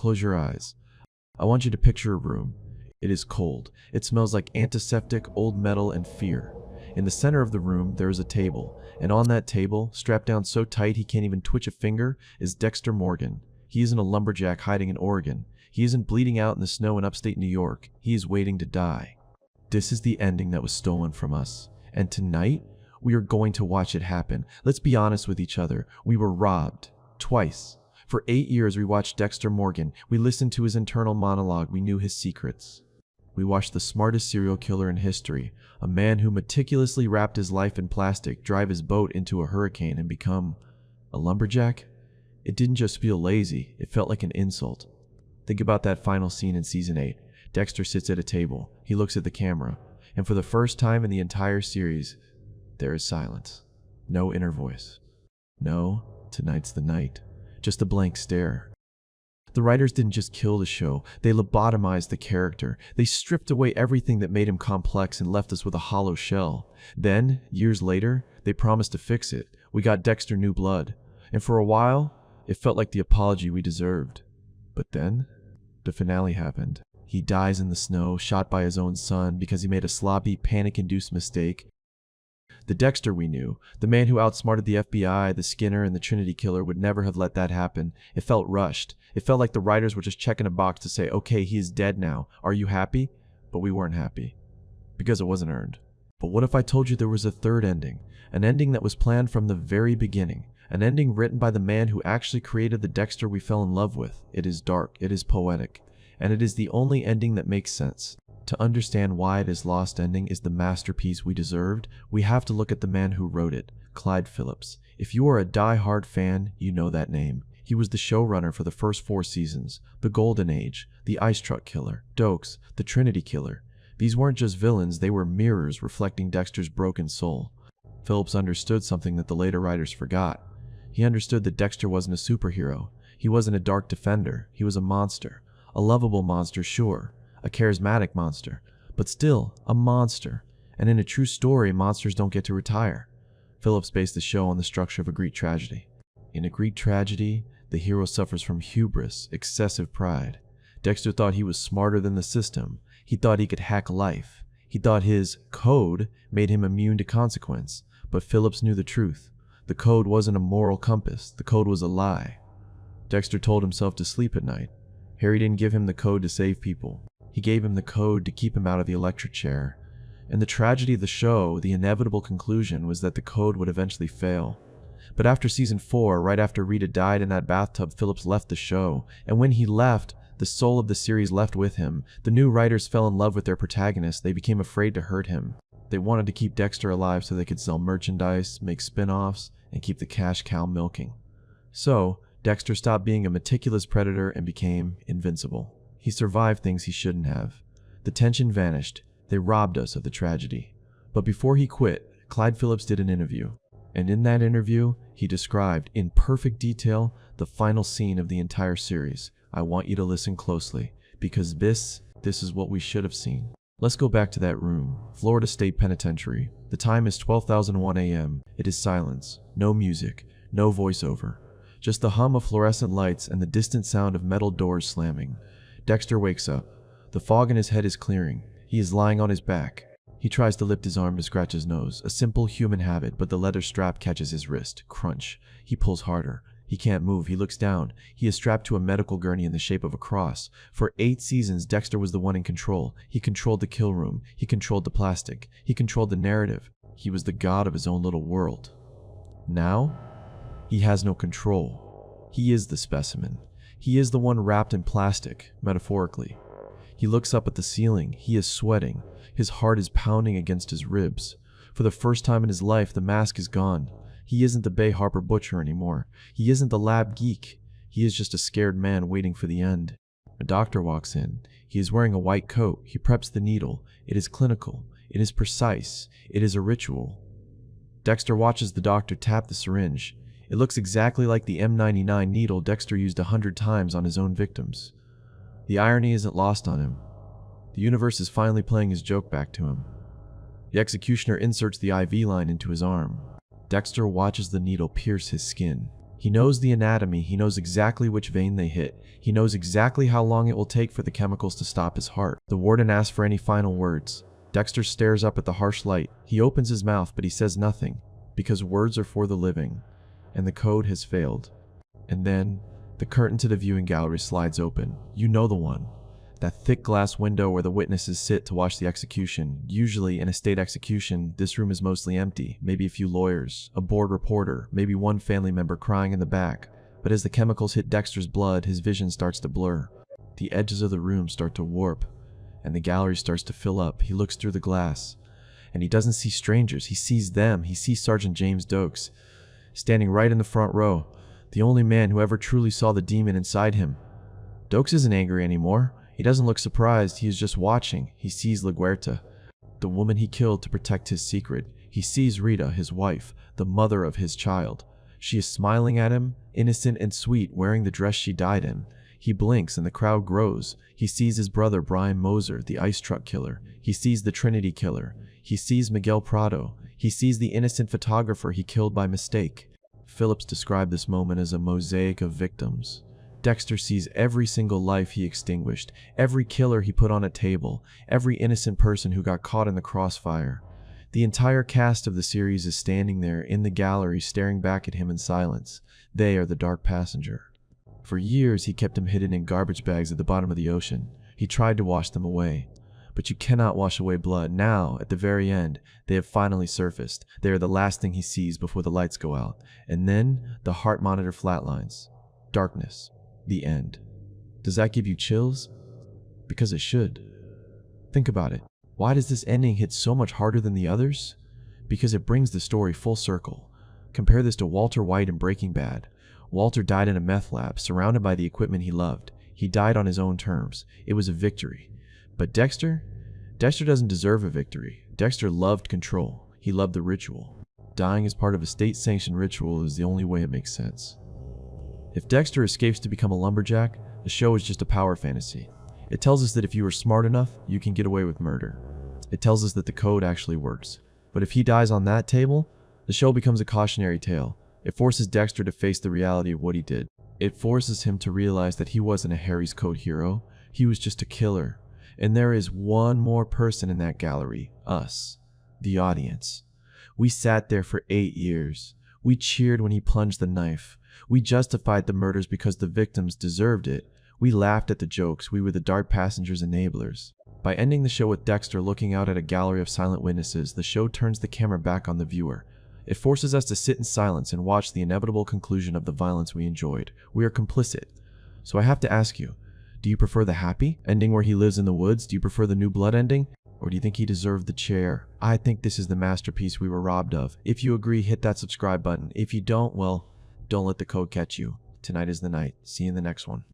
Close your eyes. I want you to picture a room. It is cold. It smells like antiseptic, old metal, and fear. In the center of the room, there is a table, and on that table, strapped down so tight he can't even twitch a finger, is Dexter Morgan. He isn't a lumberjack hiding in Oregon. He isn't bleeding out in the snow in upstate New York. He is waiting to die. This is the ending that was stolen from us. And tonight, we are going to watch it happen. Let's be honest with each other. We were robbed. Twice. For 8 years, we watched Dexter Morgan. We listened to his internal monologue. We knew his secrets. We watched the smartest serial killer in history, a man who meticulously wrapped his life in plastic, drive his boat into a hurricane, and become a lumberjack. It didn't just feel lazy, it felt like an insult. Think about that final scene in season 8. Dexter sits at a table. He looks at the camera, and for the first time in the entire series, there is silence. No inner voice. No, tonight's the night. Just a blank stare. The writers didn't just kill the show, they lobotomized the character. They stripped away everything that made him complex and left us with a hollow shell. Then, years later, they promised to fix it. We got Dexter New Blood. And for a while, it felt like the apology we deserved. But then, the finale happened. He dies in the snow, shot by his own son because he made a sloppy, panic-induced mistake. The Dexter we knew, the man who outsmarted the FBI, the Skinner, and the Trinity Killer would never have let that happen. It felt rushed. It felt like the writers were just checking a box to say, okay, he is dead now. Are you happy? But we weren't happy. Because it wasn't earned. But what if I told you there was a third ending? An ending that was planned from the very beginning. An ending written by the man who actually created the Dexter we fell in love with. It is dark. It is poetic. And it is the only ending that makes sense. To understand why this lost ending is the masterpiece we deserved, we have to look at the man who wrote it, Clyde Phillips. If you are a die-hard fan, you know that name. He was the showrunner for the first 4 seasons, the Golden Age, the Ice Truck Killer, Dokes, the Trinity Killer. These weren't just villains, they were mirrors reflecting Dexter's broken soul. Phillips understood something that the later writers forgot. He understood that Dexter wasn't a superhero. He wasn't a dark defender. He was a monster. A lovable monster, sure. A charismatic monster, but still a monster. And in a true story, monsters don't get to retire. Phillips based the show on the structure of a Greek tragedy. In a Greek tragedy, the hero suffers from hubris, excessive pride. Dexter thought he was smarter than the system. He thought he could hack life. He thought his code made him immune to consequence. But Phillips knew the truth. The code wasn't a moral compass. The code was a lie. Dexter told himself to sleep at night. Harry didn't give him the code to save people. He gave him the code to keep him out of the electric chair. And the tragedy of the show, the inevitable conclusion, was that the code would eventually fail. But after season 4, right after Rita died in that bathtub, Phillips left the show. And when he left, the soul of the series left with him. The new writers fell in love with their protagonist. They became afraid to hurt him. They wanted to keep Dexter alive so they could sell merchandise, make spin-offs, and keep the cash cow milking. So, Dexter stopped being a meticulous predator and became invincible. He survived things he shouldn't have. The tension vanished. They robbed us of the tragedy. But before he quit, Clyde Phillips did an interview. And in that interview, he described in perfect detail the final scene of the entire series. I want you to listen closely, because this is what we should have seen. Let's go back to that room, Florida State Penitentiary. The time is 12:01 a.m. It is silence, no music, no voiceover. Just the hum of fluorescent lights and the distant sound of metal doors slamming. Dexter wakes up. The fog in his head is clearing. He is lying on his back. He tries to lift his arm to scratch his nose, a simple human habit, but the leather strap catches his wrist. Crunch. He pulls harder. He can't move. He looks down. He is strapped to a medical gurney in the shape of a cross. For 8 seasons, Dexter was the one in control. He controlled the kill room. He controlled the plastic. He controlled the narrative. He was the god of his own little world. Now, he has no control. He is the specimen. He is the one wrapped in plastic, metaphorically. He looks up at the ceiling. He is sweating. His heart is pounding against his ribs. For the first time in his life, the mask is gone. He isn't the Bay Harbor butcher anymore. He isn't the lab geek. He is just a scared man waiting for the end. A doctor walks in. He is wearing a white coat. He preps the needle. It is clinical. It is precise. It is a ritual. Dexter watches the doctor tap the syringe. It looks exactly like the M99 needle Dexter used 100 times on his own victims. The irony isn't lost on him. The universe is finally playing his joke back to him. The executioner inserts the IV line into his arm. Dexter watches the needle pierce his skin. He knows the anatomy, he knows exactly which vein they hit, he knows exactly how long it will take for the chemicals to stop his heart. The warden asks for any final words. Dexter stares up at the harsh light. He opens his mouth, but he says nothing, because words are for the living, and the code has failed. And then, the curtain to the viewing gallery slides open. You know the one. That thick glass window where the witnesses sit to watch the execution. Usually, in a state execution, this room is mostly empty. Maybe a few lawyers, a bored reporter, maybe one family member crying in the back. But as the chemicals hit Dexter's blood, his vision starts to blur. The edges of the room start to warp, and the gallery starts to fill up. He looks through the glass, and he doesn't see strangers. He sees them. He sees Sergeant James Dokes, standing right in the front row, the only man who ever truly saw the demon inside him. Dokes isn't angry anymore. He doesn't look surprised, he is just watching. He sees LaGuerta, the woman he killed to protect his secret. He sees Rita, his wife, the mother of his child. She is smiling at him, innocent and sweet, wearing the dress she died in. He blinks and the crowd grows. He sees his brother Brian Moser, the ice truck killer. He sees the Trinity killer. He sees Miguel Prado. He sees the innocent photographer he killed by mistake. Phillips described this moment as a mosaic of victims. Dexter sees every single life he extinguished, every killer he put on a table, every innocent person who got caught in the crossfire. The entire cast of the series is standing there in the gallery staring back at him in silence. They are the dark passenger. For years he kept them hidden in garbage bags at the bottom of the ocean. He tried to wash them away. But you cannot wash away blood. Now, at the very end, they have finally surfaced. They are the last thing he sees before the lights go out. And then, the heart monitor flatlines. Darkness. The end. Does that give you chills? Because it should. Think about it. Why does this ending hit so much harder than the others? Because it brings the story full circle. Compare this to Walter White in Breaking Bad. Walter died in a meth lab, surrounded by the equipment he loved. He died on his own terms. It was a victory. But Dexter? Dexter doesn't deserve a victory. Dexter loved control. He loved the ritual. Dying as part of a state-sanctioned ritual is the only way it makes sense. If Dexter escapes to become a lumberjack, the show is just a power fantasy. It tells us that if you are smart enough, you can get away with murder. It tells us that the code actually works. But if he dies on that table, the show becomes a cautionary tale. It forces Dexter to face the reality of what he did. It forces him to realize that he wasn't a Harry's Code hero. He was just a killer. And there is one more person in that gallery, us, the audience. We sat there for 8 years. We cheered when he plunged the knife. We justified the murders because the victims deserved it. We laughed at the jokes. We were the dark passengers' enablers. By ending the show with Dexter looking out at a gallery of silent witnesses, the show turns the camera back on the viewer. It forces us to sit in silence and watch the inevitable conclusion of the violence we enjoyed. We are complicit. So I have to ask you, do you prefer the happy ending where he lives in the woods? Do you prefer the New Blood ending? Or do you think he deserved the chair? I think this is the masterpiece we were robbed of. If you agree, hit that subscribe button. If you don't, well, don't let the code catch you. Tonight is the night. See you in the next one.